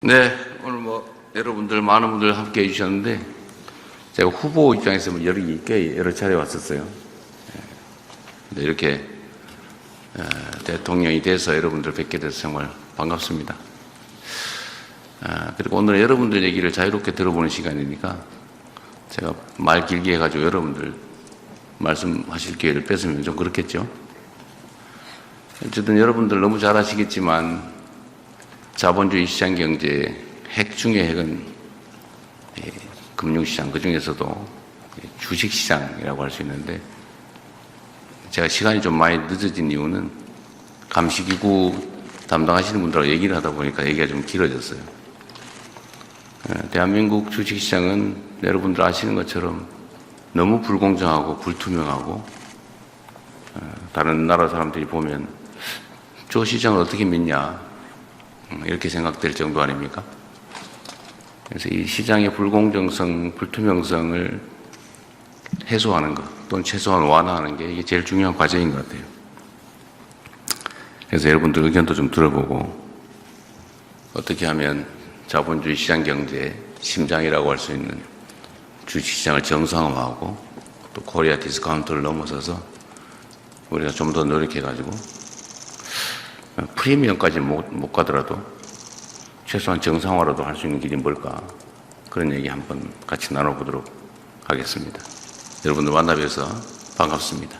네, 오늘 여러분들 많은 분들 함께 해주셨는데 제가 후보 입장에서 여러 차례 왔었어요. 근데 이렇게 대통령이 돼서 여러분들 뵙게 돼서 정말 반갑습니다. 그리고 오늘 여러분들 얘기를 자유롭게 들어보는 시간이니까 제가 말 길게 해가지고 여러분들 말씀하실 기회를 뺏으면 좀 그렇겠죠. 어쨌든 여러분들 너무 잘 아시겠지만 자본주의 시장경제의 핵 중의 핵은 금융시장, 그 중에서도 주식시장이라고 할 수 있는데, 제가 시간이 좀 많이 늦어진 이유는 감시기구 담당하시는 분들하고 얘기를 하다 보니까 얘기가 좀 길어졌어요. 대한민국 주식시장은 여러분들 아시는 것처럼 너무 불공정하고 불투명하고, 다른 나라 사람들이 보면 저 시장을 어떻게 믿냐 이렇게 생각될 정도 아닙니까? 그래서 이 시장의 불공정성, 불투명성을 해소하는 것 또는 최소한 완화하는 게 이게 제일 중요한 과정인 것 같아요. 그래서 여러분들 의견도 좀 들어보고 어떻게 하면 자본주의 시장 경제의 심장이라고 할 수 있는 주식시장을 정상화하고 또 코리아 디스카운트를 넘어서서 우리가 좀 더 노력해가지고 프리미엄까지 못 가더라도 최소한 정상화라도 할 수 있는 길이 뭘까, 그런 얘기 한번 같이 나눠보도록 하겠습니다. 여러분들 만나뵈서 반갑습니다.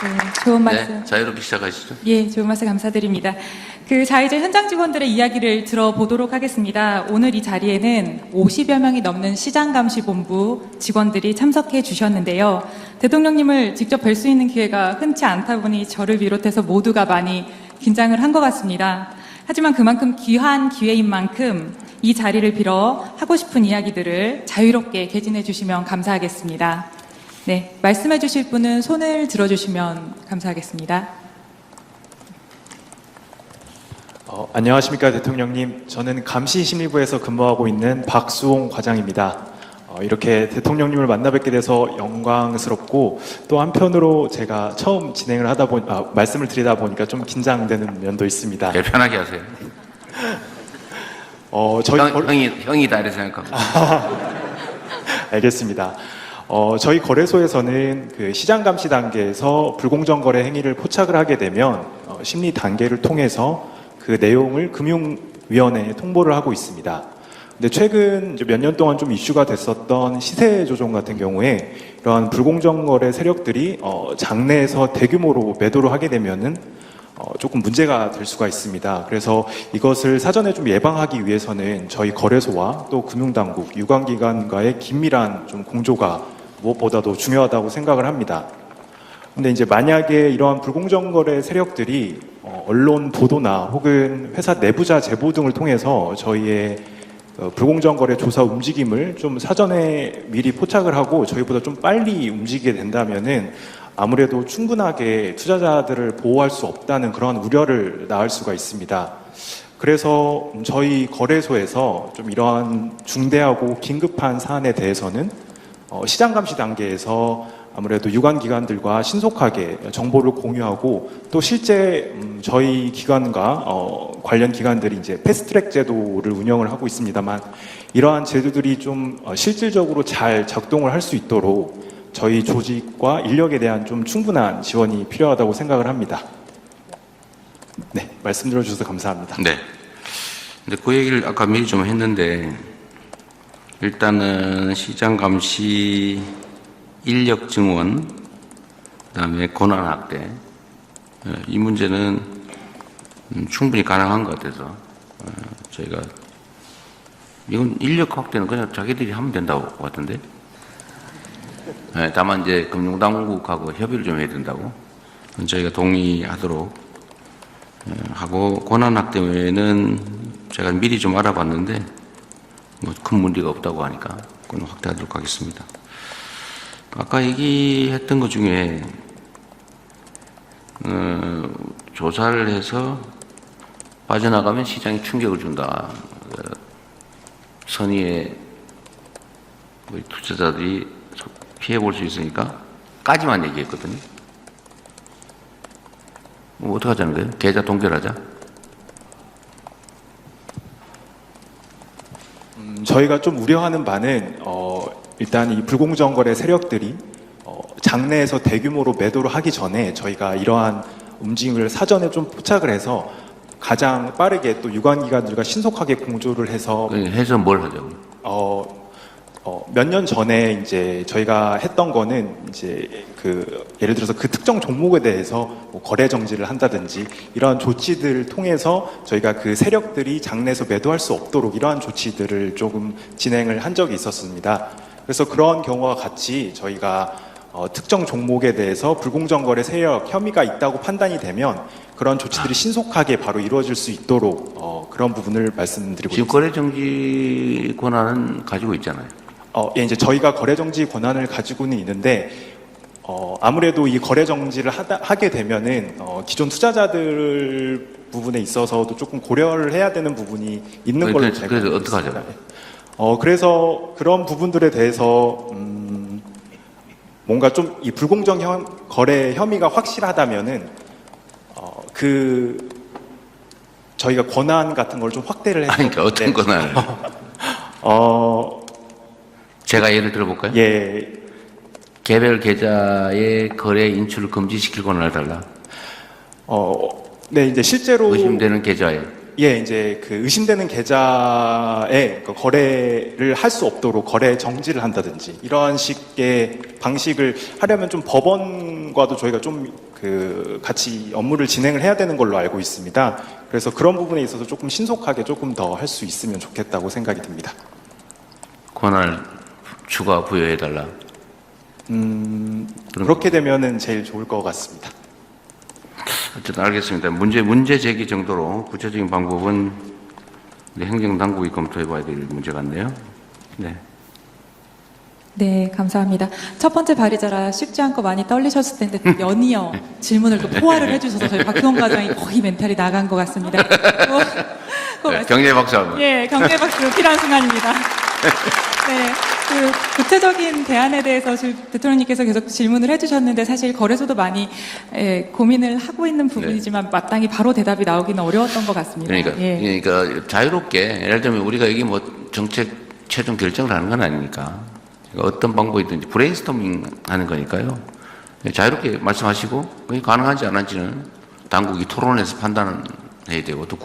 네, 좋은 말씀. 네, 자유롭게 시작하시죠. 예, 좋은 말씀 감사드립니다. 이제 현장 직원들의 이야기를 들어보도록 하겠습니다. 오늘 이 자리에는 50여 명이 넘는 시장감시본부 직원들이 참석해 주셨는데요. 대통령님을 직접 뵐 수 있는 기회가 흔치 않다 보니 저를 비롯해서 모두가 많이 긴장을 한 것 같습니다. 하지만 그만큼 귀한 기회인 만큼 이 자리를 빌어 하고 싶은 이야기들을 자유롭게 개진해 주시면 감사하겠습니다. 네, 말씀해 주실 분은 손을 들어주시면 감사하겠습니다. 안녕하십니까 대통령님. 저는 감시심리부에서 근무하고 있는 박수홍 과장입니다. 이렇게 대통령님을 만나 뵙게 돼서 영광스럽고, 또 한편으로 제가 처음 진행을 말씀을 드리다 보니까 좀 긴장되는 면도 있습니다. 네, 편하게 하세요. 형이다 이렇게 생각합니다. 알겠습니다. 저희 거래소에서는 그 시장 감시 단계에서 불공정 거래 행위를 포착을 하게 되면 심리 단계를 통해서 그 내용을 금융위원회에 통보를 하고 있습니다. 근데 최근 몇 년 동안 좀 이슈가 됐었던 시세 조정 같은 경우에 이러한 불공정 거래 세력들이 장내에서 대규모로 매도를 하게 되면은 조금 문제가 될 수가 있습니다. 그래서 이것을 사전에 좀 예방하기 위해서는 저희 거래소와 또 금융당국, 유관기관과의 긴밀한 좀 공조가 무엇보다도 중요하다고 생각을 합니다. 근데 이제 만약에 이러한 불공정 거래 세력들이 언론 보도나 혹은 회사 내부자 제보 등을 통해서 저희의 불공정 거래 조사 움직임을 좀 사전에 미리 포착을 하고 저희보다 좀 빨리 움직이게 된다면은 아무래도 충분하게 투자자들을 보호할 수 없다는 그런 우려를 낳을 수가 있습니다. 그래서 저희 거래소에서 좀 이러한 중대하고 긴급한 사안에 대해서는 시장 감시 단계에서 아무래도 유관기관들과 신속하게 정보를 공유하고, 또 실제 저희 기관과 관련 기관들이 이제 패스트트랙 제도를 운영을 하고 있습니다만, 이러한 제도들이 좀 실질적으로 잘 작동을 할 수 있도록 저희 조직과 인력에 대한 좀 충분한 지원이 필요하다고 생각을 합니다. 네, 말씀 들어주셔서 감사합니다. 네. 근데 그 얘기를 아까 미리 좀 했는데, 일단은 시장 감시 인력 증원, 그다음에 권한 확대, 이 문제는 충분히 가능한 것 같아서 저희가 이건 인력 확대는 그냥 자기들이 하면 된다고 같은데, 다만 이제 금융당국하고 협의를 좀 해야 된다고 저희가 동의하도록 하고, 권한 확대 외에는 제가 미리 좀 알아봤는데 큰 문제가 없다고 하니까 그건 확대하도록 하겠습니다. 아까 얘기했던 것 중에 조사를 해서 빠져나가면 시장에 충격을 준다, 선의의 투자자들이 피해 볼 수 있으니까 까지만 얘기했거든요. 뭐 어떻게 하자는 거예요? 계좌 동결하자? 저희가 좀 우려하는 바는 일단 이 불공정 거래 세력들이 장내에서 대규모로 매도를 하기 전에 저희가 이러한 움직임을 사전에 좀 포착을 해서 가장 빠르게 또 유관기관들과 신속하게 공조를 해서 해서 뭘 하자고? 몇 년 전에 이제 저희가 했던 거는 이제 예를 들어서 그 특정 종목에 대해서 뭐 거래 정지를 한다든지 이러한 조치들을 통해서 저희가 그 세력들이 장내에서 매도할 수 없도록 이러한 조치들을 조금 진행을 한 적이 있었습니다. 그래서 그런 경우와 같이 저희가 특정 종목에 대해서 불공정 거래 세력 혐의가 있다고 판단이 되면 그런 조치들이 신속하게 바로 이루어질 수 있도록 그런 부분을 말씀드리고 지금 있습니다. 거래 정지 권한은 가지고 있잖아요. 예, 이제 저희가 거래 정지 권한을 가지고는 있는데 아무래도 이 거래 정지를 하게 되면은 기존 투자자들 부분에 있어서도 조금 고려를 해야 되는 부분이 있는 걸로 제가 그래서 알고 어떻게 있습니다. 하자고? 그래서 그런 부분들에 대해서 뭔가 좀 이 불공정 거래 혐의가 확실하다면은 저희가 권한 같은 걸 좀 확대를 해서 아니, 그러니까 어떤 권한을? 제가 예를 들어볼까요? 예, 개별 계좌의 거래 인출을 금지시킬 권한을 달라. 네, 이제 실제로 의심되는 계좌에. 예, 이제 그 의심되는 계좌에 그 거래를 할 수 없도록 거래 정지를 한다든지 이러한 식의 방식을 하려면 좀 법원과도 저희가 좀 같이 업무를 진행을 해야 되는 걸로 알고 있습니다. 그래서 그런 부분에 있어서 조금 신속하게 조금 더 할 수 있으면 좋겠다고 생각이 듭니다. 권한을 추가 부여해달라. 그렇게 되면은 제일 좋을 것 같습니다. 어쨌든 알겠습니다. 문제 제기 정도로 구체적인 방법은 우리 행정당국이 검토해봐야 될 문제 같네요. 네. 네, 감사합니다. 첫 번째 발의자라 쉽지 않고 많이 떨리셨을 텐데 연이어 질문을 또 포화를 해주셔서 저희 박수홍 과장이 거의 멘탈이 나간 것 같습니다. 경례 박수 한번. 예, 경례 박수 필요한 순간입니다. 네, 구체적인 대안에 대해서 대통령님께서 계속 질문을 해주셨는데 사실 거래소도 많이 고민을 하고 있는 부분이지만 마땅히 바로 대답이 나오기는 어려웠던 것 같습니다. 그러니까 자유롭게 예를 들면 우리가 여기 뭐 정책 최종 결정을 하는 건 아니니까 어떤 방법이든지 브레인스토밍 하는 거니까요. 자유롭게 말씀하시고 그게 가능한지 안 한지는 당국이 토론해서 판단해야 되고 또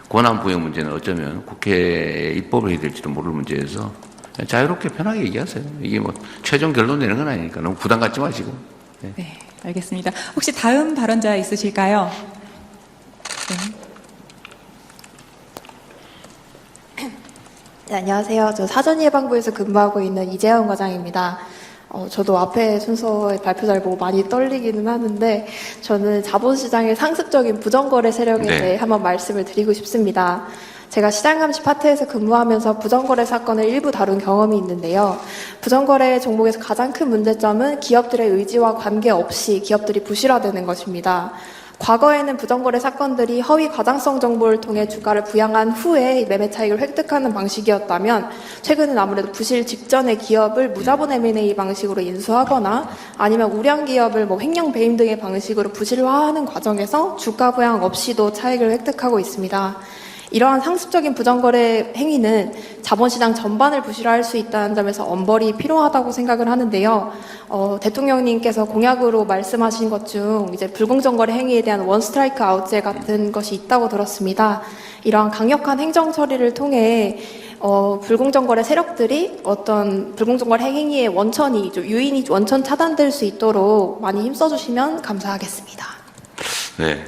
권한 부여 문제는 어쩌면 국회에 입법을 해야 될지도 모를 문제여서 자유롭게 편하게 얘기하세요. 이게 뭐 최종 결론 내는 건 아니니까 너무 부담 갖지 마시고. 네. 네, 알겠습니다. 혹시 다음 발언자 있으실까요? 네, 안녕하세요. 저 사전예방부에서 근무하고 있는 이재현 과장입니다. 저도 앞에 순서의 발표자를 보고 많이 떨리기는 하는데 저는 자본시장의 상습적인 부정거래 세력에 대해 한번 말씀을 드리고 싶습니다. 제가 시장감시 파트에서 근무하면서 부정거래 사건을 일부 다룬 경험이 있는데요. 부정거래 종목에서 가장 큰 문제점은 기업들의 의지와 관계없이 기업들이 부실화되는 것입니다. 과거에는 부정거래 사건들이 허위 과장성 정보를 통해 주가를 부양한 후에 매매 차익을 획득하는 방식이었다면 최근은 아무래도 부실 직전의 기업을 무자본 M&A 방식으로 인수하거나 아니면 우량 기업을 횡령 배임 등의 방식으로 부실화하는 과정에서 주가 부양 없이도 차익을 획득하고 있습니다. 이러한 상습적인 부정거래 행위는 자본시장 전반을 부실화할 수 있다는 점에서 엄벌이 필요하다고 생각을 하는데요. 대통령님께서 공약으로 말씀하신 것 중 이제 불공정거래 행위에 대한 원 스트라이크 아웃제 같은 것이 있다고 들었습니다. 이러한 강력한 행정 처리를 통해 불공정거래 세력들이 어떤 불공정거래 행위의 유인이 원천 차단될 수 있도록 많이 힘써주시면 감사하겠습니다. 네.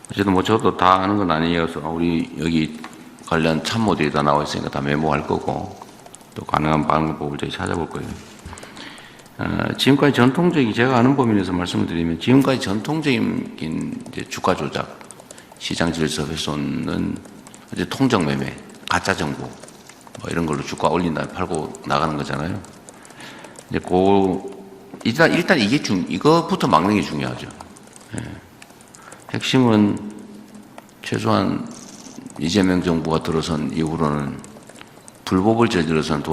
어쨌든 뭐 저도 다 아는 건 아니어서 우리 여기 관련 참모들이 다 나와 있으니까 다 메모할 거고 또 가능한 방법을 저희 찾아볼 거예요. 지금까지 전통적인 제가 아는 범위에서 말씀을 드리면 지금까지 전통적인 이제 주가 조작, 시장 질서 훼손은 이제 통정 매매, 가짜 정보 뭐 이런 걸로 주가 올린다 팔고 나가는 거잖아요. 이제 일단 이거부터 막는 게 중요하죠. 예. 핵심은 최소한 이재명 정부가 들어선 이후로는 불법을 저질러서는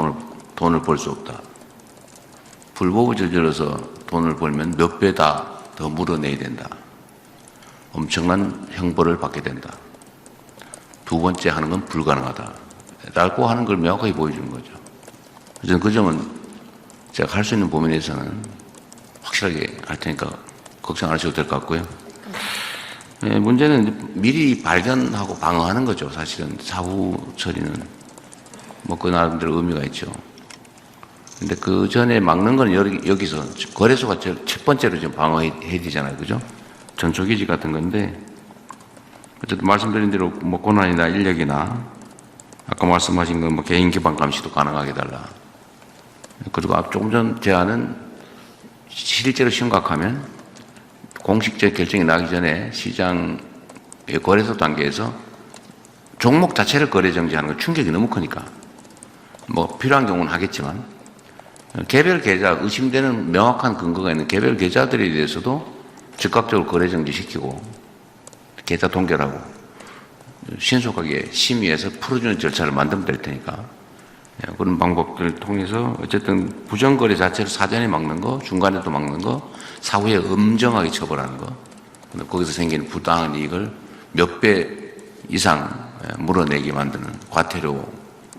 돈을 벌 수 없다. 불법을 저질러서 돈을 벌면 몇 배 더 물어내야 된다. 엄청난 형벌을 받게 된다. 두 번째 하는 건 불가능하다. 라고 하는 걸 명확하게 보여주는 거죠. 저는 그 점은 제가 할 수 있는 범위에서는 확실하게 할 테니까 걱정 안 하셔도 될 것 같고요. 예, 문제는 미리 발견하고 방어하는 거죠. 사실은 사후 처리는 뭐 그 나름대로 의미가 있죠. 근데 그 전에 막는 건 여기서 거래소가 첫 번째로 지금 방어해야 되잖아요. 그죠? 전초기지 같은 건데 어쨌든 말씀드린 대로 뭐 권한이나 인력이나 아까 말씀하신 건 뭐 개인 기반 감시도 가능하게 달라. 그리고 조금 전 제안은 실제로 심각하면 공식적 결정이 나기 전에 시장의 거래소 단계에서 종목 자체를 거래 정지하는 건 충격이 너무 크니까 뭐 필요한 경우는 하겠지만 개별 계좌 의심되는 명확한 근거가 있는 개별 계좌들에 대해서도 즉각적으로 거래 정지시키고 계좌 동결하고 신속하게 심의해서 풀어주는 절차를 만들면 될 테니까 그런 방법들을 통해서 어쨌든 부정거래 자체를 사전에 막는 거, 중간에도 막는 거, 사후에 엄정하게 처벌하는 거, 거기서 생기는 부당한 이익을 몇 배 이상 물어내게 만드는 과태료,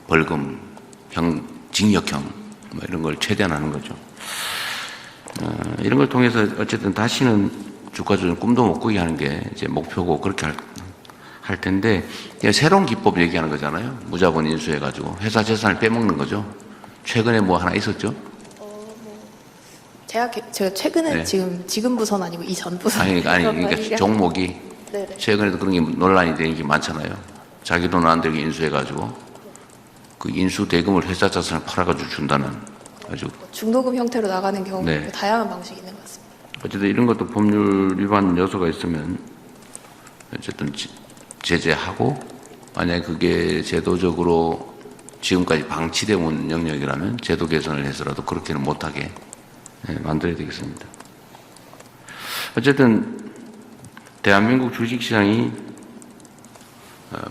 벌금, 징역형 뭐 이런 걸 최대한 거죠. 이런 걸 통해서 어쨌든 다시는 주가 조정 꿈도 못 꾸게 하는 게 이제 목표고 그렇게 할 텐데 새로운 기법 얘기하는 거잖아요. 무자본 인수해가지고 회사 재산을 빼먹는 거죠. 최근에 뭐 하나 있었죠? 제가 최근에 네. 지금 부서는 아니고 이전 부서. 그러니까 종목이 네네. 최근에도 그런 게 논란이 되는 게 많잖아요. 자기 돈 안 들게 인수해가지고 그 인수 대금을 회사 자산을 팔아가지고 준다는 아주 중도금 형태로 나가는 경우 네. 다양한 방식이 있는 것 같습니다. 어쨌든 이런 것도 법률 위반 요소가 있으면 어쨌든 제재하고 만약에 그게 제도적으로 지금까지 방치되어 온 영역이라면 제도 개선을 해서라도 그렇게는 못하게 만들어야 되겠습니다. 어쨌든 대한민국 주식시장이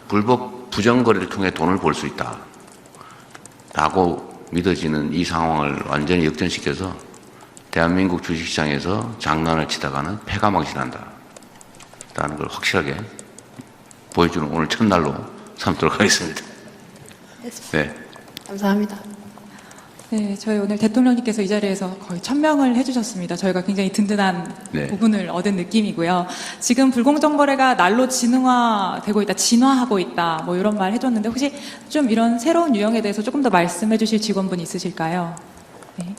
불법 부정거래를 통해 돈을 벌 수 있다 라고 믿어지는 이 상황을 완전히 역전시켜서 대한민국 주식시장에서 장난을 치다가는 패가 망신한다 라는 걸 확실하게 보여주는 오늘 첫날로 삼도록 하겠습니다. 네. 감사합니다. 네, 저희 오늘 대통령님께서 이 자리에서 거의 1000명을 해주셨습니다. 저희가 굉장히 든든한 네. 부분을 얻은 느낌이고요. 지금 불공정거래가 날로 진화되고 있다, 진화하고 있다, 뭐 이런 말 해줬는데 혹시 좀 이런 새로운 유형에 대해서 조금 더 말씀해 주실 직원분 있으실까요? 네.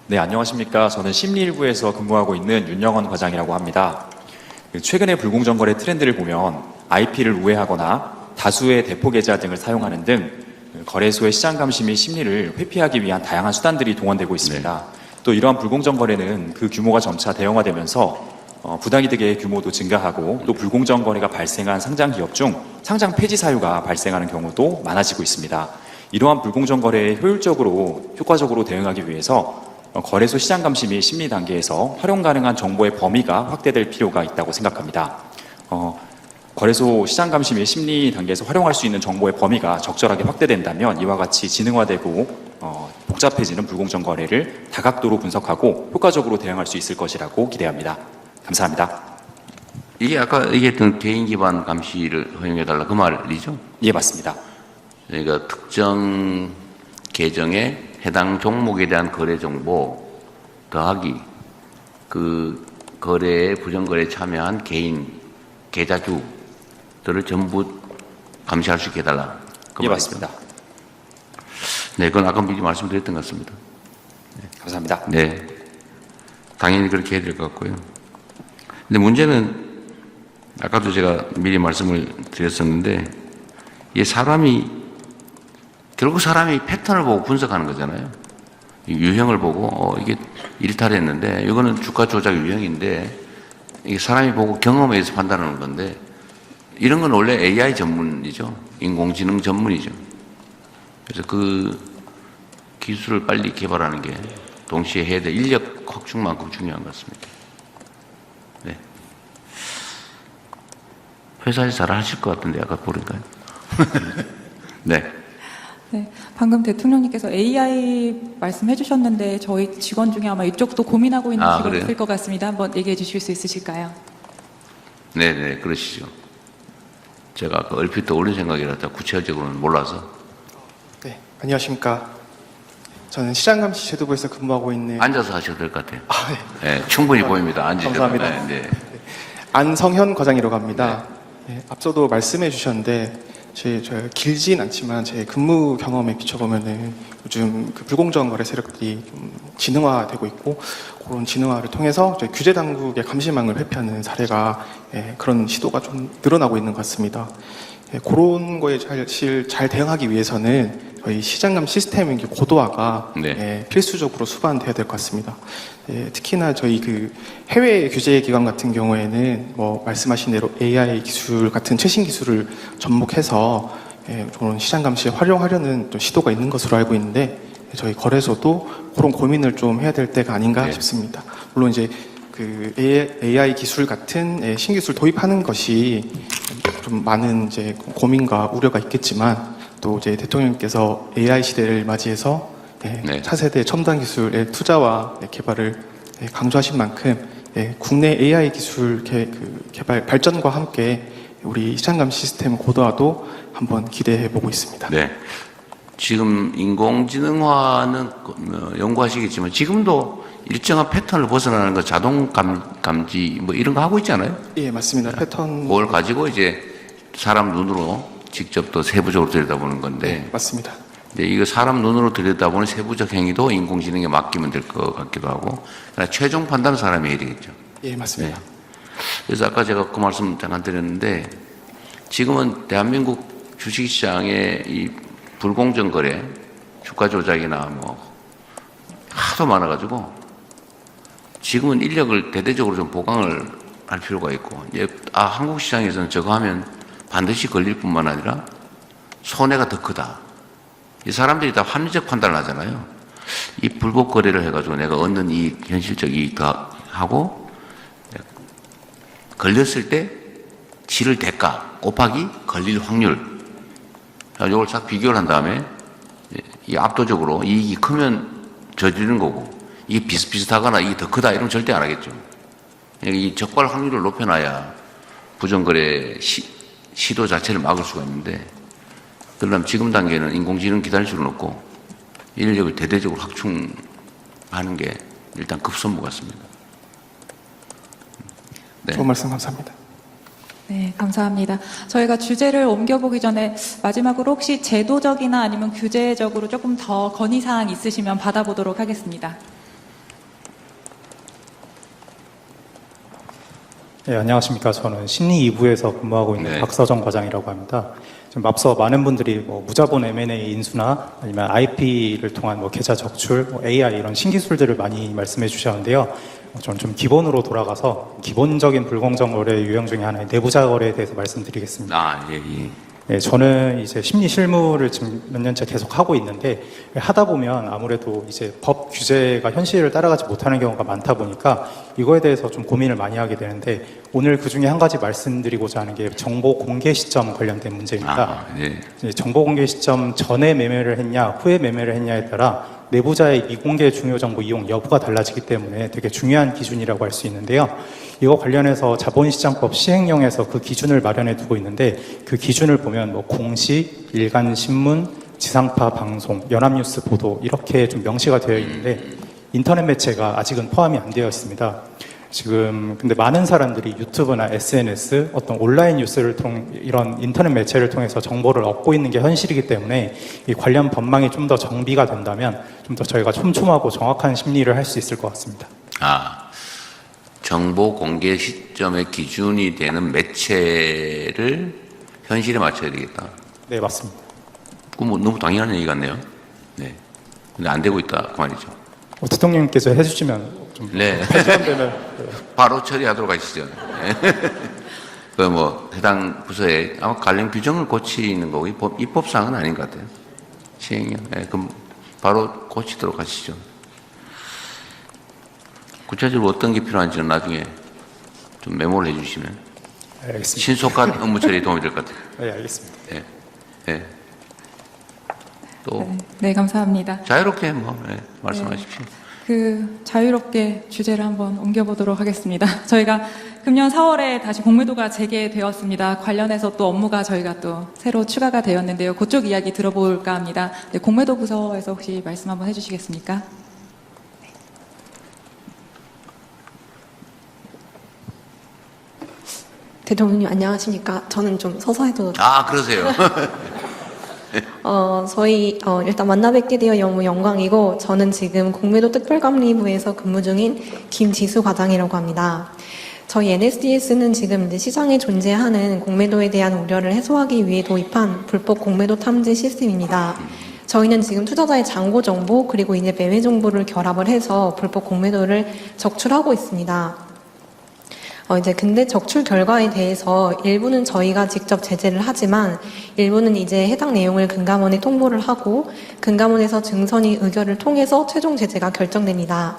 네, 안녕하십니까. 저는 심리일부에서 근무하고 있는 윤영원 과장이라고 합니다. 최근의 불공정거래 트렌드를 보면 IP를 우회하거나 다수의 대포 계좌 등을 사용하는 등 거래소의 시장 감시 및 심리를 회피하기 위한 다양한 수단들이 동원되고 있습니다. 또 이러한 불공정 거래는 그 규모가 점차 대형화되면서 부당이득의 규모도 증가하고 또 불공정 거래가 발생한 상장 기업 중 상장 폐지 사유가 발생하는 경우도 많아지고 있습니다. 이러한 불공정 거래에 효과적으로 대응하기 위해서 거래소 시장 감시 및 심리 단계에서 활용 가능한 정보의 범위가 확대될 필요가 있다고 생각합니다. 거래소 시장 감시 및 심리 단계에서 활용할 수 있는 정보의 범위가 적절하게 확대된다면 이와 같이 지능화되고 복잡해지는 불공정 거래를 다각도로 분석하고 효과적으로 대응할 수 있을 것이라고 기대합니다. 감사합니다. 이게 아까 얘기했던 개인 기반 감시를 허용해달라 그 말이죠? 예, 맞습니다. 그러니까 특정 계정에 해당 종목에 대한 거래 정보 더하기 그 거래에 부정거래에 참여한 개인 계좌주들을 전부 감시할 수 있게 해달라. 그 예, 말이죠. 맞습니다. 네, 그건 아까 미리 말씀드렸던 것 같습니다. 감사합니다. 네. 당연히 그렇게 해야 될 것 같고요. 근데 문제는 아까도 제가 미리 말씀을 드렸었는데 이 결국 사람이 패턴을 보고 분석하는 거잖아요. 유형을 보고 이게 일탈했는데 이거는 주가 조작 유형인데 이게 사람이 보고 경험에 의해서 판단하는 건데 이런 건 원래 AI 전문이죠. 인공지능 전문이죠. 그래서 그 기술을 빨리 개발하는 게 동시에 해야 될 인력 확충만큼 중요한 것 같습니다. 네. 회사에서 잘 하실 것 같은데 아까 보니까요. 네. 네, 방금 대통령님께서 AI 말씀해 주셨는데 저희 직원 중에 아마 이쪽도 고민하고 있는 직원 그래요? 있을 것 같습니다. 한번 얘기해 주실 수 있으실까요? 네네, 그러시죠. 제가 그 얼핏 떠올린 생각이라서 구체적으로는 몰라서. 네, 안녕하십니까. 저는 시장감시 제도부에서 근무하고 있는 앉아서 하셔도 될 것 같아요. 네. 네, 충분히 보입니다. 앉으셔도. 감사합니다. 네, 네. 안성현 과장이라고 합니다. 네, 앞서도 말씀해 주셨는데 저 길진 않지만 제 근무 경험에 비춰보면은 요즘 그 불공정 거래 세력들이 좀 진흥화되고 있고 그런 진흥화를 통해서 저희 규제 당국의 감시망을 회피하는 사례가 그런 시도가 좀 늘어나고 있는 것 같습니다. 그런 거에 잘 대응하기 위해서는 저희 시장감 시스템의 고도화가 네. 필수적으로 수반돼야 될 것 같습니다. 특히나 저희 그 해외 규제 기관 같은 경우에는 뭐 말씀하신 대로 AI 기술 같은 최신 기술을 접목해서 그런 시장 감시에 활용하려는 또 시도가 있는 것으로 알고 있는데 저희 거래소도 그런 고민을 좀 해야 될 때가 아닌가 네. 싶습니다. 물론 이제 그 AI 기술 같은 신기술 도입하는 것이 좀 많은 이제 고민과 우려가 있겠지만 또 이제 대통령께서 AI 시대를 맞이해서 네. 차세대 첨단 기술의 투자와 개발을 강조하신 만큼 국내 AI 기술 개발 발전과 함께 우리 시장감 시스템 고도화도 한번 기대해 보고 있습니다. 네. 지금 인공지능화는 연구하시겠지만 지금도 일정한 패턴을 벗어나는 거 자동 감지 뭐 이런 거 하고 있잖아요. 예, 맞습니다. 패턴 그걸 가지고 이제 사람 눈으로 직접 또 세부적으로 들여다보는 건데 네, 맞습니다. 근데 이거 사람 눈으로 들여다보는 세부적 행위도 인공지능에 맡기면 될 것 같기도 하고 그러나 최종 판단은 사람이 해야 되겠죠. 예, 맞습니다. 그래서 아까 제가 그 말씀 잠깐 드렸는데 지금은 대한민국 주식시장에 이 불공정 거래, 주가 조작이나 뭐 하도 많아가지고 지금은 인력을 대대적으로 좀 보강을 할 필요가 있고 한국 시장에서는 저거 하면 반드시 걸릴 뿐만 아니라 손해가 더 크다. 이 사람들이 다 합리적 판단을 하잖아요. 이 불법 거래를 해가지고 내가 얻는 이익, 현실적 이익 하고 걸렸을 때 치를 대가 곱하기 걸릴 확률. 이걸 싹 비교를 한 다음에 이 압도적으로 이익이 크면 저지르는 거고 이게 비슷비슷하거나 이게 더 크다 이러면 절대 안 하겠죠. 이 적발 확률을 높여놔야 부정거래 시도 자체를 막을 수가 있는데 그러려면 지금 단계는 인공지능 기다릴 수는 없고 인력을 대대적으로 확충하는 게 일단 급선무 같습니다. 네. 좋은 말씀 감사합니다. 네, 감사합니다. 저희가 주제를 옮겨보기 전에 마지막으로 혹시 제도적이나 아니면 규제적으로 조금 더 건의사항 있으시면 받아보도록 하겠습니다. 네, 안녕하십니까. 저는 심리 2부에서 근무하고 있는 네. 박서정 과장이라고 합니다. 지금 앞서 많은 분들이 뭐 무자본 M&A 인수나 아니면 IP를 통한 뭐 계좌 적출, 뭐 AI 이런 신기술들을 많이 말씀해 주셨는데요. 저는 좀 기본으로 돌아가서 기본적인 불공정 거래 유형 중에 하나인 내부자 거래에 대해서 말씀드리겠습니다. 예, 예. 네, 저는 이제 심리 실무를 지금 몇 년째 계속 하고 있는데 하다 보면 아무래도 이제 법 규제가 현실을 따라가지 못하는 경우가 많다 보니까 이거에 대해서 좀 고민을 많이 하게 되는데 오늘 그 중에 한 가지 말씀드리고자 하는 게 정보 공개 시점 관련된 문제입니다. 예. 이제 정보 공개 시점 전에 매매를 했냐 후에 매매를 했냐에 따라 내부자의 미공개 중요 정보 이용 여부가 달라지기 때문에 되게 중요한 기준이라고 할 수 있는데요. 이거 관련해서 자본시장법 시행령에서 그 기준을 마련해 두고 있는데 그 기준을 보면 뭐 공시, 일간신문, 지상파 방송, 연합뉴스 보도 이렇게 좀 명시가 되어 있는데 인터넷 매체가 아직은 포함이 안 되어 있습니다. 지금 근데 많은 사람들이 유튜브나 SNS 어떤 온라인 뉴스를 이런 인터넷 매체를 통해서 정보를 얻고 있는 게 현실이기 때문에 이 관련 법망이 좀 더 정비가 된다면 좀 더 저희가 촘촘하고 정확한 심리를 할 수 있을 것 같습니다. 정보 공개 시점의 기준이 되는 매체를 현실에 맞춰야 되겠다. 네, 맞습니다. 그건 뭐 너무 당연한 얘기 같네요. 네. 근데 안 되고 있다 그 말이죠. 대통령님께서 해주시면 좀 네. 발전되면 바로 처리하도록 하시죠. 그 뭐 해당 부서에 아마 관련 규정을 고치는 거고 입법사항은 아닌 것 같아요. 시행령. 네, 그럼 바로 고치도록 하시죠. 구체적으로 어떤 게 필요한지는 나중에 좀 메모를 해주시면 알겠습니다. 신속한 업무 처리에 도움이 될 것 같아요. 네, 알겠습니다. 네. 네. 또 네, 감사합니다. 자유롭게 말씀하십시오. 그 자유롭게 주제를 한번 옮겨보도록 하겠습니다. 저희가 금년 4월에 다시 공매도가 재개되었습니다. 관련해서 또 업무가 저희가 또 새로 추가가 되었는데요. 그쪽 이야기 들어볼까 합니다. 네, 공매도 부서에서 혹시 말씀 한번 해주시겠습니까? 대통령님 안녕하십니까? 저는 좀 서서 해도 그러세요. 저희 일단 만나 뵙게 되어 너무 영광이고 저는 지금 공매도 특별감리부에서 근무 중인 김지수 과장이라고 합니다. 저희 NSDS는 지금 이제 시장에 존재하는 공매도에 대한 우려를 해소하기 위해 도입한 불법 공매도 탐지 시스템입니다. 저희는 지금 투자자의 잔고 정보 그리고 이제 매매 정보를 결합을 해서 불법 공매도를 적출하고 있습니다. 이제 근데 적출 결과에 대해서 일부는 저희가 직접 제재를 하지만 일부는 이제 해당 내용을 금감원에 통보를 하고 금감원에서 증선이 의결을 통해서 최종 제재가 결정됩니다.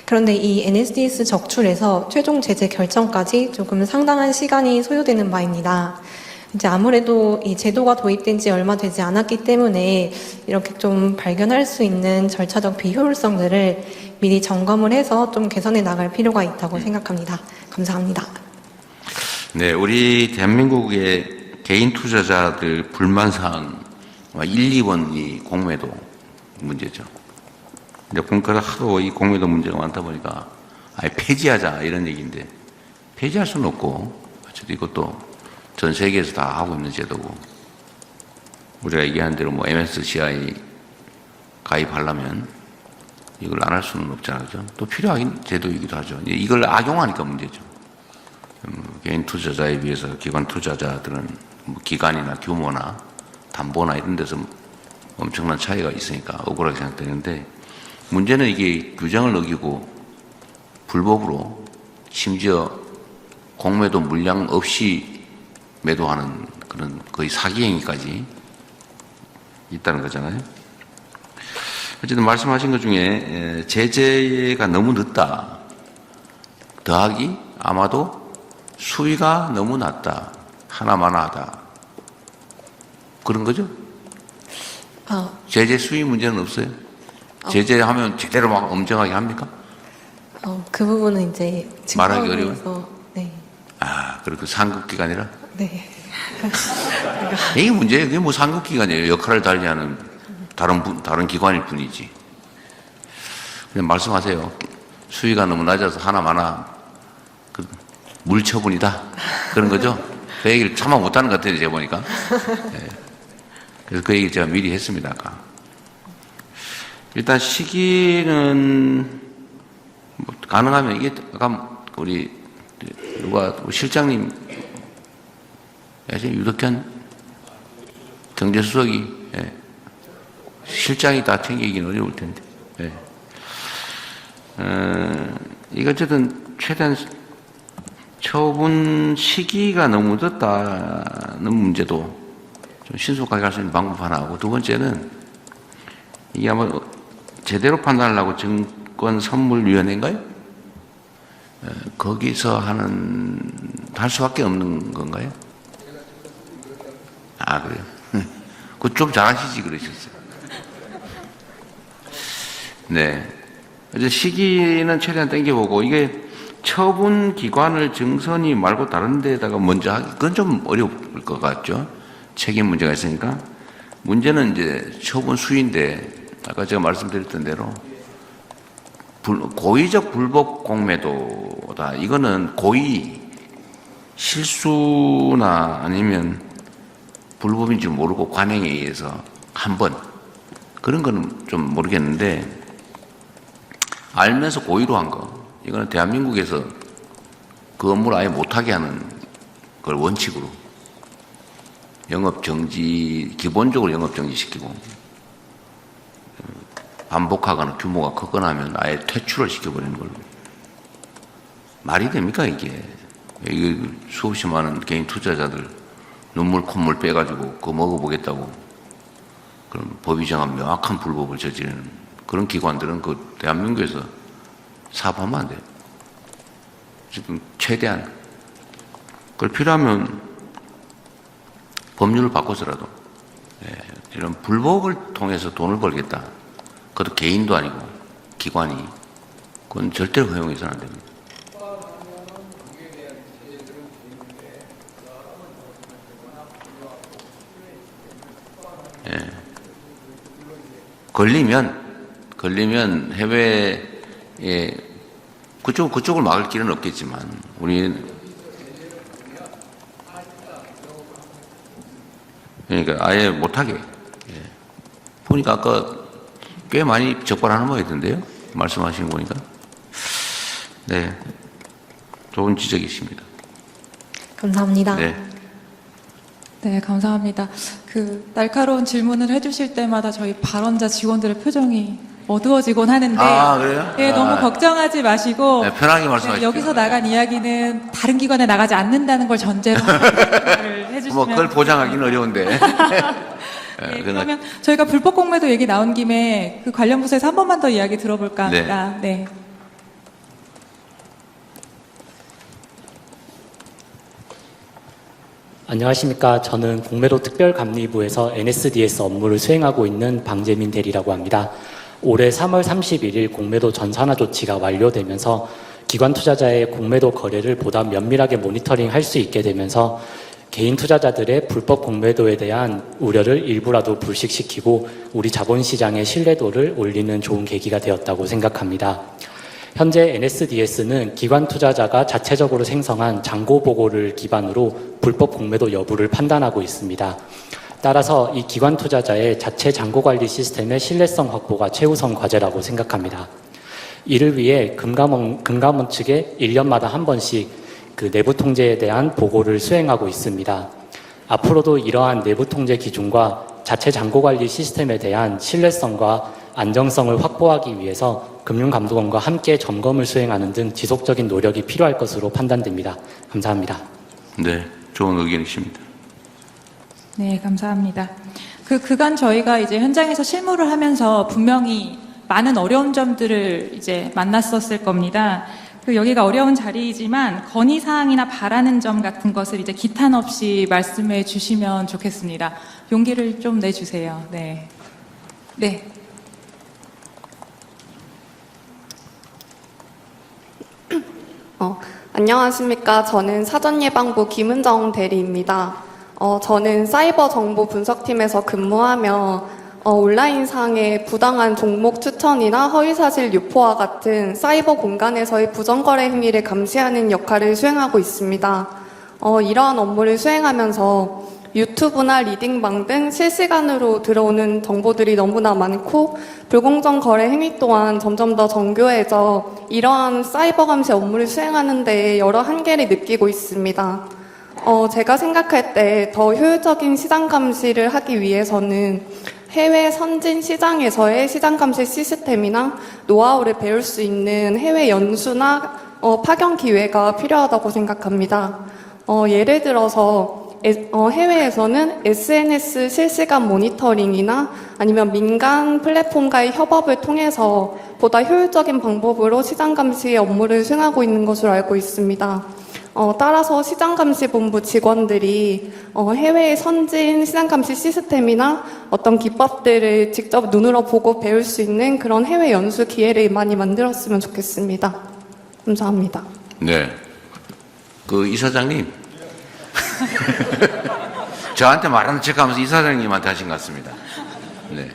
그런데 이 NSDS 적출에서 최종 제재 결정까지 조금 상당한 시간이 소요되는 바입니다. 이제 아무래도 이 제도가 도입된 지 얼마 되지 않았기 때문에 이렇게 좀 발견할 수 있는 절차적 비효율성들을 미리 점검을 해서 좀 개선해 나갈 필요가 있다고 생각합니다. 감사합니다. 네, 우리 대한민국의 개인 투자자들 불만사항 1, 2번이 공매도 문제죠. 이제 보니까 하도 이 공매도 문제가 많다 보니까 아예 폐지하자 이런 얘기인데 폐지할 수는 없고 어쨌든 이것도 전 세계에서 다 하고 있는 제도고 우리가 얘기한 대로 MSCI 가입하려면 이걸 안 할 수는 없잖아요. 그죠? 또 필요한 제도이기도 하죠. 이걸 악용하니까 문제죠. 개인 투자자에 비해서 기관 투자자들은 기간이나 규모나 담보나 이런 데서 엄청난 차이가 있으니까 억울하게 생각되는데 문제는 이게 규정을 어기고 불법으로 심지어 공매도 물량 없이 매도하는 그런 거의 사기 행위까지 있다는 거잖아요. 어쨌든 말씀하신 것 중에 제재가 너무 늦다 더하기 아마도 수위가 너무 낮다 하나마나하다 그런 거죠? 제재 수위 문제는 없어요? 제재하면 제대로 막 엄정하게 합니까? 그 부분은 이제 말하기 어려워요? 증권에서 네. 그리고 상급기관이라? 네. 이게 문제예요. 그게 뭐 상급기관이에요. 역할을 달리하는 다른 기관일 뿐이지. 그냥 말씀하세요. 수위가 너무 낮아서 하나마나 물처분이다. 그런 거죠? 그 얘기를 차마 못하는 것 같아요. 제가 보니까. 네. 그래서 그 얘기를 제가 미리 했습니다. 아까. 일단 시기는 가능하면 이게 아까 우리 실장님 유덕현 경제수석이 실장이 다 챙기긴 어려울 텐데. 이거 어쨌든 최대한 처분 시기가 너무 늦다는 문제도 좀 신속하게 할 수 있는 방법 하나하고 두 번째는 이게 아마 제대로 판단하려고 증권선물위원회인가요? 거기서 할 수밖에 없는 건가요? 그래요? 그거 좀 잘하시지 그러셨어요. 네. 이제 시기는 최대한 땡겨보고, 이게 처분 기관을 증선이 말고 다른 데다가 먼저 하기, 그건 좀 어려울 것 같죠. 책임 문제가 있으니까. 문제는 이제 처분 수위인데, 아까 제가 말씀드렸던 대로, 고의적 불법 공매도다. 이거는 고의, 실수나 아니면 불법인지 모르고 관행에 의해서 한 번, 그런 거는 좀 모르겠는데, 알면서 고의로 한 거, 이거는 대한민국에서 그 업무를 아예 못하게 하는 걸 원칙으로 영업정지, 기본적으로 영업정지 시키고 반복하거나 규모가 크거나 하면 아예 퇴출을 시켜버리는 걸로. 말이 됩니까 이게? 수없이 많은 개인 투자자들 눈물 콧물 빼가지고 그거 먹어보겠다고 그런 법이 정한 명확한 불법을 저지르는 그런 기관들은 그 대한민국에서 사업하면 안 돼요. 지금 최대한 그걸 필요하면 법률을 바꿔서라도 이런 불법을 통해서 돈을 벌겠다. 그것도 개인도 아니고 기관이. 그건 절대로 허용해서는 안 됩니다. 예. 걸리면 해외에 그쪽을 막을 길은 없겠지만 우리는 그러니까 아예 못하게. 예. 보니까 아까 꽤 많이 적발하는 모양이던데요. 말씀하시는 거 보니까. 네, 좋은 지적이십니다. 감사합니다. 네. 네, 감사합니다. 그 날카로운 질문을 해주실 때마다 저희 발언자 직원들의 표정이 어두워지곤 하는데, 아, 그래요? 네, 너무 걱정하지 마시고, 네, 편하게 말씀하십시오. 여기서 나간 이야기는 다른 기관에 나가지 않는다는 걸 전제로 말을 해주시면. 뭐 그걸 보장하기는 어려운데. 네, 그러면 저희가 불법 공매도 얘기 나온 김에 그 관련 부서에서 한 번만 더 이야기 들어볼까 합니다. 네. 안녕하십니까. 저는 공매도 특별감리부에서 NSDS 업무를 수행하고 있는 방재민 대리라고 합니다. 올해 3월 31일 공매도 전산화 조치가 완료되면서 기관 투자자의 공매도 거래를 보다 면밀하게 모니터링할 수 있게 되면서 개인 투자자들의 불법 공매도에 대한 우려를 일부라도 불식시키고 우리 자본시장의 신뢰도를 올리는 좋은 계기가 되었다고 생각합니다. 현재 NSDS는 기관 투자자가 자체적으로 생성한 잔고 보고를 기반으로 불법 공매도 여부를 판단하고 있습니다. 따라서 이 기관 투자자의 자체 잔고 관리 시스템의 신뢰성 확보가 최우선 과제라고 생각합니다. 이를 위해 금감원 측에 1년마다 한 번씩 그 내부 통제에 대한 보고를 수행하고 있습니다. 앞으로도 이러한 내부 통제 기준과 자체 잔고 관리 시스템에 대한 신뢰성과 안정성을 확보하기 위해서 금융감독원과 함께 점검을 수행하는 등 지속적인 노력이 필요할 것으로 판단됩니다. 감사합니다. 네, 좋은 의견이십니다. 네, 감사합니다. 그간 저희가 이제 현장에서 실무를 하면서 분명히 많은 어려운 점들을 이제 만났었을 겁니다. 여기가 어려운 자리이지만 건의사항이나 바라는 점 같은 것을 이제 기탄 없이 말씀해 주시면 좋겠습니다. 용기를 좀 내주세요. 네. 네. 안녕하십니까. 저는 사전예방부 김은정 대리입니다. 저는 사이버 정보 분석팀에서 근무하며 온라인상의 부당한 종목 추천이나 허위사실 유포와 같은 사이버 공간에서의 부정거래 행위를 감시하는 역할을 수행하고 있습니다. 이러한 업무를 수행하면서 유튜브나 리딩방 등 실시간으로 들어오는 정보들이 너무나 많고 불공정 거래 행위 또한 점점 더 정교해져 이러한 사이버 감시 업무를 수행하는 데 여러 한계를 느끼고 있습니다. 제가 생각할 때 더 효율적인 시장 감시를 하기 위해서는 해외 선진 시장에서의 시장 감시 시스템이나 노하우를 배울 수 있는 해외 연수나 파견 기회가 필요하다고 생각합니다. 예를 들어서 해외에서는 SNS 실시간 모니터링이나 아니면 민간 플랫폼과의 협업을 통해서 보다 효율적인 방법으로 시장 감시 업무를 수행하고 있는 것으로 알고 있습니다. 따라서 시장감시본부 직원들이 해외의 선진 시장감시 시스템이나 어떤 기법들을 직접 눈으로 보고 배울 수 있는 그런 해외 연수 기회를 많이 만들었으면 좋겠습니다. 감사합니다. 네. 그 이사장님. 저한테 말하는 척 하면서 이사장님한테 하신 것 같습니다. 네.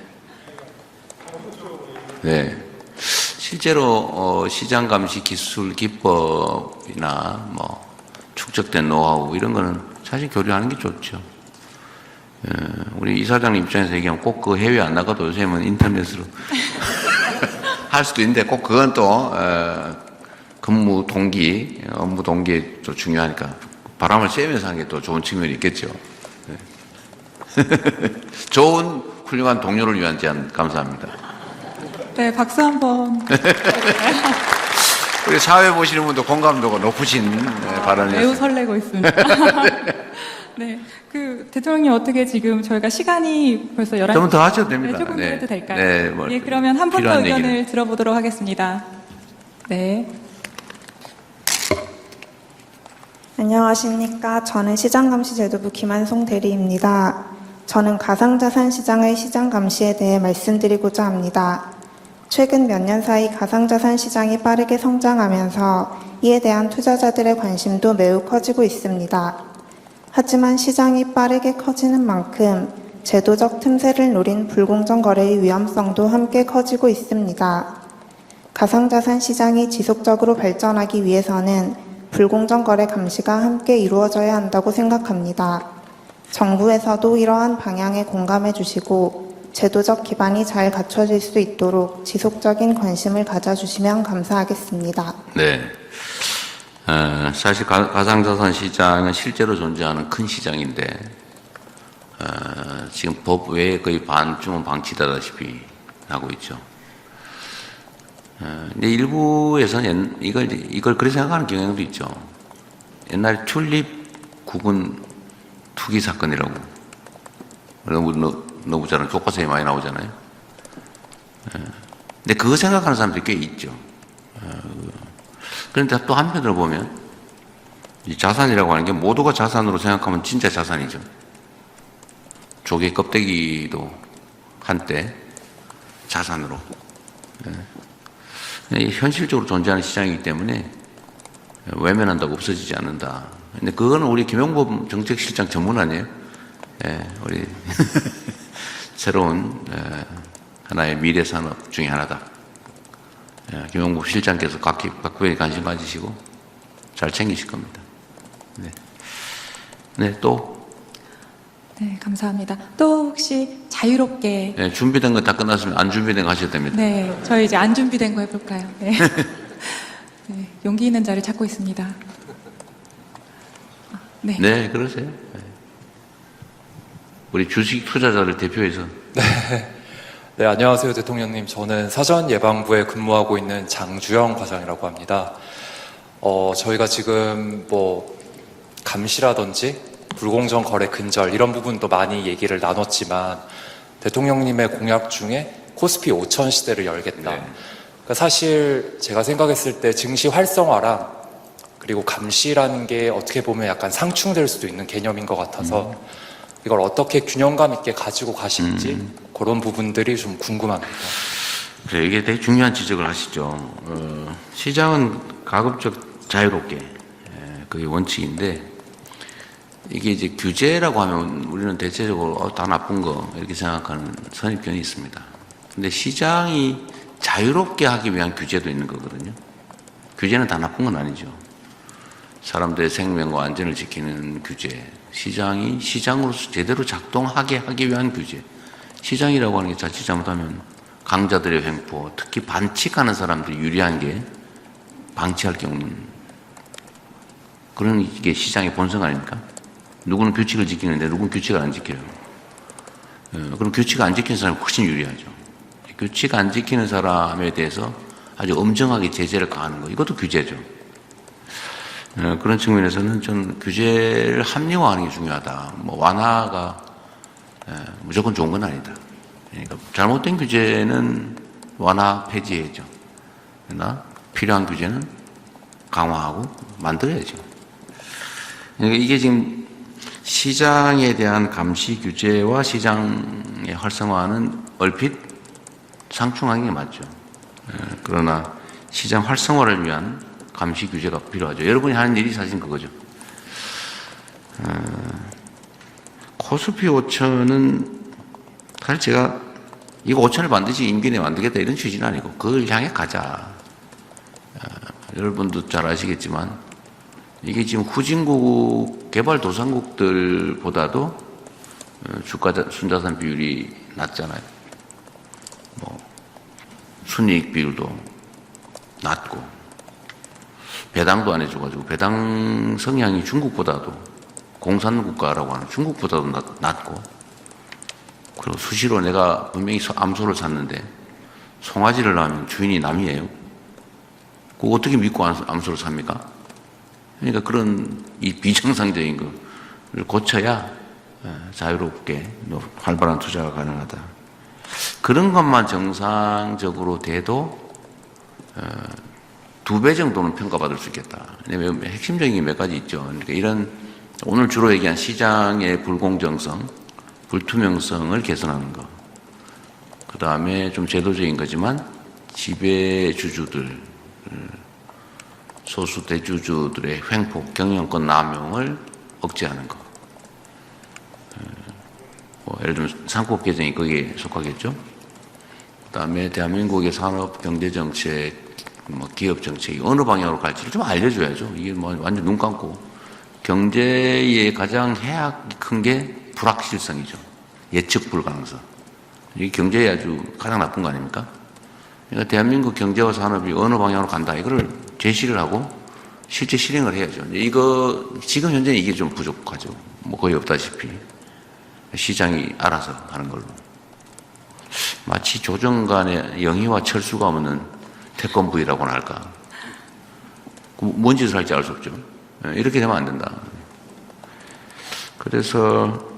네. 실제로 시장 감시 기술 기법이나 뭐 축적된 노하우 이런 거는 사실 교류하는 게 좋죠. 우리 이사장님 입장에서 얘기하면 꼭 그 해외 안 나가도 요즘은 인터넷으로 할 수도 있는데 꼭 그건 또 근무 동기, 업무 동기에 또 중요하니까 바람을 쐬면서 하는 게 또 좋은 측면이 있겠죠. 네. 좋은 훌륭한 동료를 위한 제안 감사합니다. 네, 박수 한번. 우리 사회 보시는 분도 공감도가 높으신 발언이었습니다. 매우 설레고 있습니다. 네, 대통령님 어떻게 지금 저희가 시간이 벌써 11시. 좀 더 하셔도 됩니다. 네, 조금 더 네. 해도 될까요? 네, 뭐 예, 그러면 한 분 더 필요한 의견을 얘기는. 들어보도록 하겠습니다. 네. 안녕하십니까. 저는 시장감시제도부 김한송 대리입니다. 저는 가상자산 시장의 시장 감시에 대해 말씀드리고자 합니다. 최근 몇 년 사이 가상자산 시장이 빠르게 성장하면서 이에 대한 투자자들의 관심도 매우 커지고 있습니다. 하지만 시장이 빠르게 커지는 만큼 제도적 틈새를 노린 불공정 거래의 위험성도 함께 커지고 있습니다. 가상자산 시장이 지속적으로 발전하기 위해서는 불공정 거래 감시가 함께 이루어져야 한다고 생각합니다. 정부에서도 이러한 방향에 공감해 주시고 제도적 기반이 잘 갖춰질 수 있도록 지속적인 관심을 가져주시면 감사하겠습니다. 네. 사실 가상자산 시장은 실제로 존재하는 큰 시장인데 지금 법 외에 거의 반쯤은 방치되다시피 하고 있죠. 근데 일부에서는 이걸 그렇게 생각하는 경향도 있죠. 옛날에 튤립 국은 투기 사건이라고 너무 잘 교과서에 많이 나오잖아요. 근데 그거 생각하는 사람들이 꽤 있죠. 그런데 또 한편으로 보면 이 자산이라고 하는 게 모두가 자산으로 생각하면 진짜 자산이죠. 조개 껍데기도 한때 자산으로. 현실적으로 존재하는 시장이기 때문에 외면한다고 없어지지 않는다. 근데 그거는 우리 김용범 정책실장 전문 아니에요? 우리 새로운 하나의 미래 산업 중에 하나다. 김용범 실장께서 각별히 관심 가지시고 잘 챙기실 겁니다. 네, 또. 네, 감사합니다. 또 혹시 자유롭게. 네, 준비된 거 다 끝났으면 안 준비된 거 하셔도 됩니다. 네, 저희 이제 안 준비된 거 해볼까요? 네. 네, 용기 있는 자를 찾고 있습니다. 네. 네, 그러세요. 네. 우리 주식 투자자를 대표해서. 네, 안녕하세요, 대통령님. 저는 사전예방부에 근무하고 있는 장주영 과장이라고 합니다. 저희가 지금 감시라든지 불공정 거래 근절 이런 부분도 많이 얘기를 나눴지만 대통령님의 공약 중에 코스피 5천 시대를 열겠다. 네. 그러니까 사실 제가 생각했을 때 증시 활성화랑 그리고 감시라는 게 어떻게 보면 약간 상충될 수도 있는 개념인 것 같아서 이걸 어떻게 균형감 있게 가지고 가실지 그런 부분들이 좀 궁금합니다. 그래, 이게 되게 중요한 지적을 하시죠. 시장은 가급적 자유롭게 그게 원칙인데 이게 이제 규제라고 하면 우리는 대체적으로 다 나쁜 거 이렇게 생각하는 선입견이 있습니다. 근데 시장이 자유롭게 하기 위한 규제도 있는 거거든요. 규제는 다 나쁜 건 아니죠. 사람들의 생명과 안전을 지키는 규제, 시장이 시장으로서 제대로 작동하게 하기 위한 규제. 시장이라고 하는 게 자칫 잘못하면 강자들의 횡포, 특히 반칙하는 사람들이 유리한 게 방치할 경우는 그런 게 시장의 본성 아닙니까? 누구는 규칙을 지키는데 누구는 규칙을 안 지켜요. 그럼 규칙 안 지키는 사람이 훨씬 유리하죠. 규칙 안 지키는 사람에 대해서 아주 엄정하게 제재를 가하는 거, 이것도 규제죠. 그런 측면에서는 전 규제를 합리화하는 게 중요하다. 완화가 무조건 좋은 건 아니다. 그러니까 잘못된 규제는 완화 폐지해야죠. 그러나 필요한 규제는 강화하고 만들어야죠. 그러니까 이게 지금 시장에 대한 감시 규제와 시장의 활성화는 얼핏 상충하는 게 맞죠. 그러나 시장 활성화를 위한 감시 규제가 필요하죠. 여러분이 하는 일이 사실 그거죠. 코스피 5천은 사실 제가 이거 5천을 반드시 임기 내에 만들겠다 이런 취지는 아니고 그걸 향해 가자. 여러분도 잘 아시겠지만 이게 지금 후진국 개발도상국들보다도 주가 순자산 비율이 낮잖아요. 순이익 비율도 낮고 배당도 안 해줘가지고 배당 성향이 중국보다도 공산국가라고 하는 중국보다도 낮고 그리고 수시로 내가 분명히 암소를 샀는데 송아지를 낳으면 주인이 남이에요. 그거 어떻게 믿고 암소를 삽니까? 그러니까 그런 이 비정상적인 거를 고쳐야 자유롭게 활발한 투자가 가능하다. 그런 것만 정상적으로 돼도 2배 정도는 평가받을 수 있겠다. 왜냐하면 핵심적인 게 몇 가지 있죠. 그러니까 이런 오늘 주로 얘기한 시장의 불공정성, 불투명성을 개선하는 거. 그 다음에 좀 제도적인 거지만 지배주주들, 소수 대주주들의 횡포, 경영권 남용을 억제하는 거. 예를 들면 상법 개정이 거기에 속하겠죠. 그 다음에 대한민국의 산업 경제 정책, 뭐 기업 정책이 어느 방향으로 갈지를 좀 알려줘야죠. 이게 뭐 완전 눈 감고 경제의 가장 해악이 큰 게 불확실성이죠. 예측 불가능성. 이게 경제에 아주 가장 나쁜 거 아닙니까? 그러니까 대한민국 경제와 산업이 어느 방향으로 간다. 이거를 제시를 하고 실제 실행을 해야죠. 이거 지금 현재 이게 좀 부족하죠. 뭐 거의 없다시피 시장이 알아서 하는 걸로. 마치 조정 간의 영희와 철수가 없는 태권부이라고나 할까. 뭔 짓을 할지 알 수 없죠. 이렇게 되면 안 된다. 그래서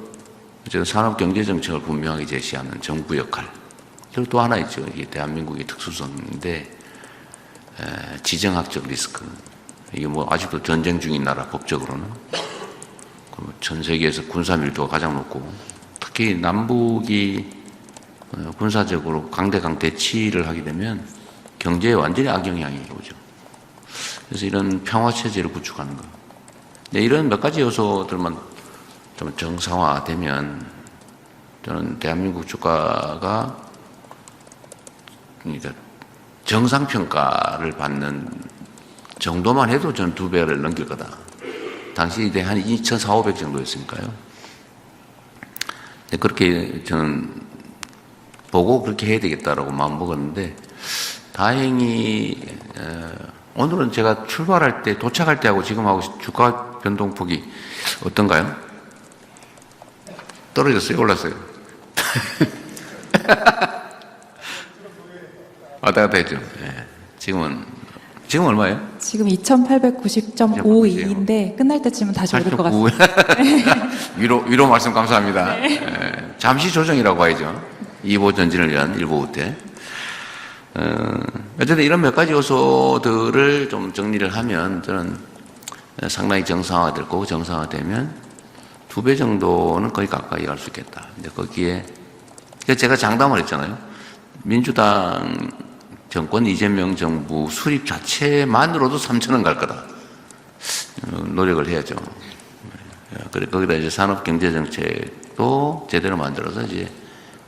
산업경제정책을 분명하게 제시하는 정부 역할. 그리고 또 하나 있죠. 이게 대한민국의 특수성인데 지정학적 리스크. 이게 뭐 아직도 전쟁 중인 나라 법적으로는 전 세계에서 군사 밀도가 가장 높고 특히 남북이 군사적으로 강대강 대치를 하게 되면 경제에 완전히 악영향이 오죠. 그래서 이런 평화체제를 구축하는 거. 네, 이런 몇 가지 요소들만 좀 정상화되면 저는 대한민국 주가가 그러니까 정상평가를 받는 정도만 해도 저는 2배를 넘길 거다. 당시 이제 한 2,400, 500 정도였으니까요. 그렇게 저는 보고 그렇게 해야 되겠다라고 마음먹었는데 다행히 오늘은 제가 출발할 때 도착할 때하고 지금하고 주가 변동폭이 어떤가요? 떨어졌어요? 올랐어요? 왔다 갔다 했죠. 네. 지금 얼마예요? 지금 2,890.52인데 끝날 때쯤은 다시 오를 것 같습니다. 위로 말씀 감사합니다. 네. 잠시 조정이라고 하죠. 2보 전진을 위한 1보 때. 어쨌든 이런 몇 가지 요소들을 좀 정리를 하면 저는 상당히 정상화될 거고 정상화되면 2배 정도는 거의 가까이 갈 수 있겠다. 근데 거기에 제가 장담을 했잖아요. 민주당 정권 이재명 정부 수립 자체만으로도 3,000원 갈 거다. 노력을 해야죠. 거기다 이제 산업경제정책도 제대로 만들어서 이제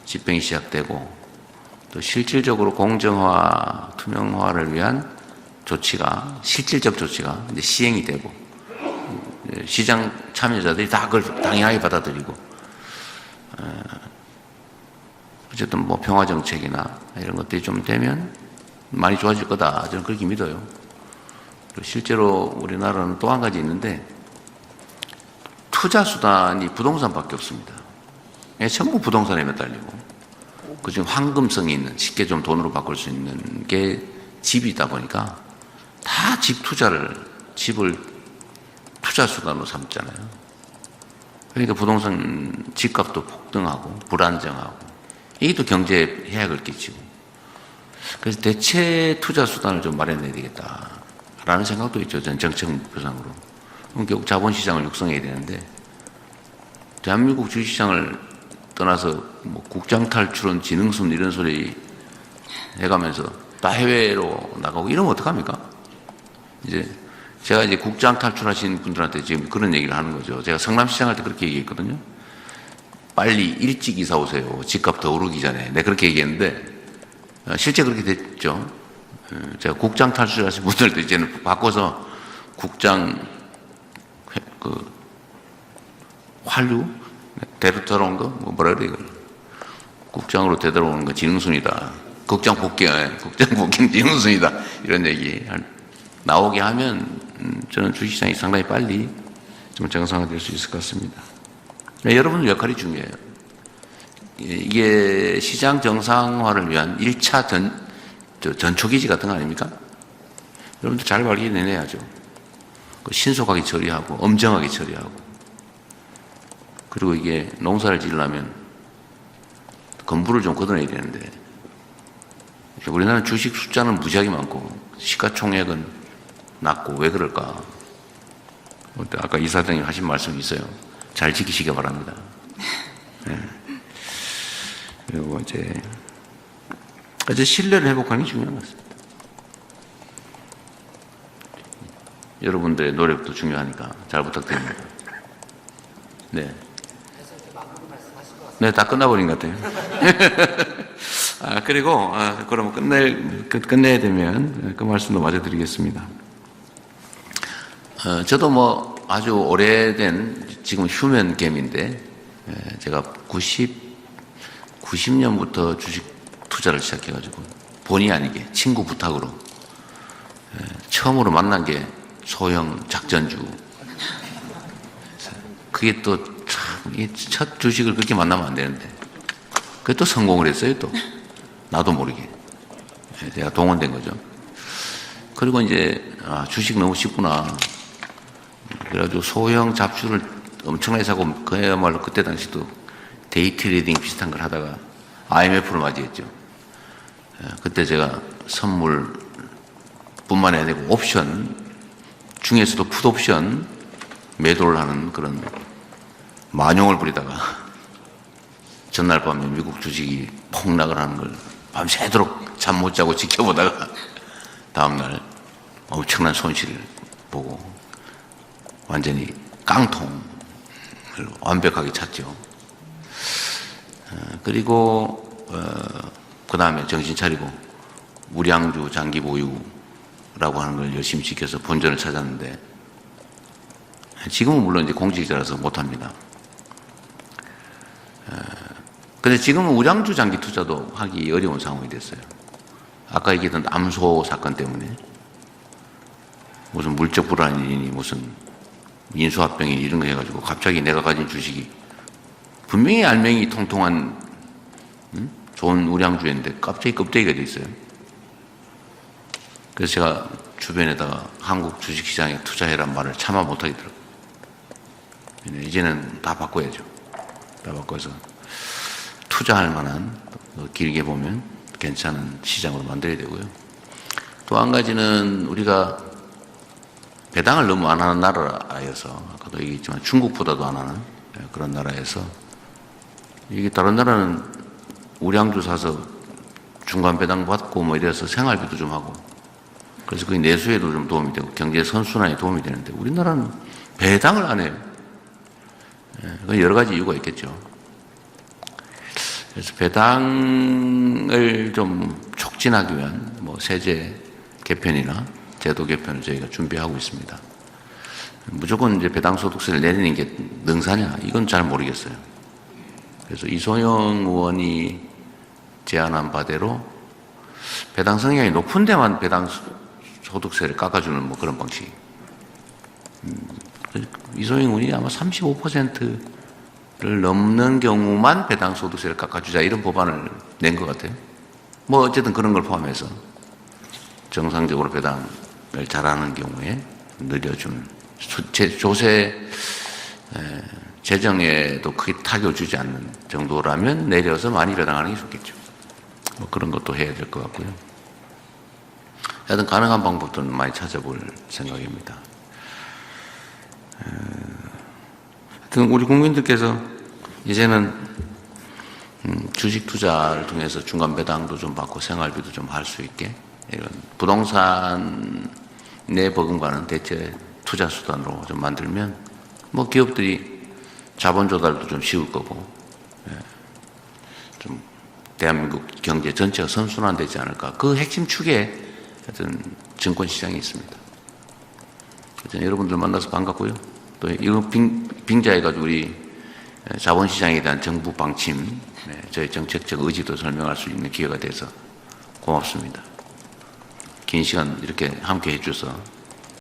집행이 시작되고 또 실질적으로 공정화, 투명화를 위한 조치가, 실질적 조치가 이제 시행이 되고 시장 참여자들이 다 그걸 당연하게 받아들이고 어쨌든 뭐 평화정책이나 이런 것들이 좀 되면 많이 좋아질 거다. 저는 그렇게 믿어요. 실제로 우리나라는 또 한 가지 있는데 투자 수단이 부동산밖에 없습니다. 전부 부동산에 매달리고 그중 황금성이 있는 쉽게 좀 돈으로 바꿀 수 있는 게 집이다 보니까 다 집을 투자 수단으로 삼잖아요. 그러니까 부동산 집값도 폭등하고 불안정하고 이게 또 경제에 해악을 끼치고 그래서 대체 투자 수단을 좀 마련해야 되겠다라는 생각도 있죠. 전 정책 목표상으로. 결국 자본시장을 육성해야 되는데 대한민국 주식시장을 떠나서 뭐 국장 탈출은 지능순 이런 소리 해가면서 다 해외로 나가고 이러면 어떡합니까? 제가 이제 국장 탈출하신 분들한테 지금 그런 얘기를 하는 거죠. 제가 성남시장 할 때 그렇게 얘기했거든요. 빨리 일찍 이사 오세요. 집값 더 오르기 전에. 내가 그렇게 얘기했는데 실제 그렇게 됐죠. 제가 국장 탈출하신 분들도 이제는 바꿔서 국장 환류 되돌아온 거 뭐라 그래 이걸 국장으로 되돌아오는 거 지능순이다. 국장 복귀는 지능순이다. 이런 얘기 나오게 하면 저는 주식시장이 상당히 빨리 좀 정상화될 수 있을 것 같습니다. 여러분 역할이 중요해요. 이게 시장 정상화를 위한 1차 전초기지 같은 거 아닙니까? 여러분들 잘 발견해내야죠. 신속하게 처리하고 엄정하게 처리하고 그리고 이게 농사를 지으려면 건물을 좀 걷어내야 되는데 우리나라는 주식 숫자는 무지하게 많고 시가총액은 낮고 왜 그럴까? 아까 이사장님 하신 말씀이 있어요. 잘 지키시기 바랍니다. 그리고 이제 신뢰를 회복하는 게 중요한 것 같습니다. 여러분들의 노력도 중요하니까 잘 부탁드립니다. 네. 네, 다 끝나버린 것 같아요. 그리고, 그럼 끝내야 되면 그 말씀도 마저 드리겠습니다. 저도 뭐 아주 오래된 지금 휴면겜인데, 제가 90년부터 주식 투자를 시작해가지고, 본의 아니게 친구 부탁으로, 처음으로 만난 게 소형 작전주. 그게 또 참, 첫 주식을 그렇게 만나면 안 되는데. 그게 또 성공을 했어요, 또. 나도 모르게. 제가 동원된 거죠. 그리고 이제, 주식 너무 쉽구나. 그래가지고 소형 잡주를 엄청나게 사고, 그야말로 그때 당시도 데이 트레이딩 비슷한 걸 하다가 IMF를 맞이했죠. 그때 제가 선물 뿐만이 아니고 옵션, 중에서도 풋옵션 매도를 하는 그런 만용을 부리다가 전날 밤에 미국 주식이 폭락을 하는 걸 밤새도록 잠 못 자고 지켜보다가 다음날 엄청난 손실을 보고 완전히 깡통을 완벽하게 찼죠. 그리고 그 다음에 정신 차리고 우량주 장기 보유라고 하는 걸 열심히 지켜서 본전을 찾았는데 지금은 물론 이제 공직자라서 못합니다. 근데 지금은 우량주 장기 투자도 하기 어려운 상황이 됐어요. 아까 얘기했던 암소 사건 때문에 무슨 물적 불안이니 무슨 인수합병이 이런 거 해가지고 갑자기 내가 가진 주식이 분명히 알맹이 통통한 좋은 우량주였는데 갑자기 껍데기가 돼 있어요. 그래서 제가 주변에다가 한국 주식시장에 투자해란 말을 차마 못하겠더라고요. 이제는 다 바꿔야죠. 다 바꿔서 투자할 만한 길게 보면 괜찮은 시장으로 만들어야 되고요. 또 한 가지는 우리가 배당을 너무 안 하는 나라여서 아까도 얘기했지만 중국보다도 안 하는 그런 나라에서 이게 다른 나라는 우량주 사서 중간 배당 받고 뭐 이래서 생활비도 좀 하고 그래서 그 내수에도 좀 도움이 되고 경제 선순환에 도움이 되는데 우리나라는 배당을 안 해요. 그 여러 가지 이유가 있겠죠. 그래서 배당을 좀 촉진하기 위한 뭐 세제 개편이나 제도 개편을 저희가 준비하고 있습니다. 무조건 이제 배당 소득세를 내리는 게 능사냐? 이건 잘 모르겠어요. 그래서 이소영 의원이 제안한 바대로 배당 성향이 높은 데만 배당 소득세를 깎아주는 뭐 그런 방식. 이소영 의원이 아마 35%를 넘는 경우만 배당 소득세를 깎아주자 이런 법안을 낸 것 같아요. 뭐 어쨌든 그런 걸 포함해서 정상적으로 배당을 잘하는 경우에 늘려주는 조세 재정에도 크게 타격을 주지 않는 정도라면 내려서 많이 배당하는 게 좋겠죠. 뭐 그런 것도 해야 될 것 같고요. 하여튼 가능한 방법들은 많이 찾아볼 생각입니다. 하여튼 우리 국민들께서 이제는 주식 투자를 통해서 중간 배당도 좀 받고 생활비도 좀 할 수 있게 이런 부동산 내 버금가는 대체 투자 수단으로 좀 만들면 뭐 기업들이 자본 조달도 좀 쉬울 거고 좀 대한민국 경제 전체가 선순환되지 않을까 그 핵심 축에 하여튼 증권 시장이 있습니다. 하여튼 여러분들 만나서 반갑고요. 또 이거 빙자해가지고 우리 자본시장에 대한 정부 방침, 저희 정책적 의지도 설명할 수 있는 기회가 돼서 고맙습니다. 긴 시간 이렇게 함께 해주셔서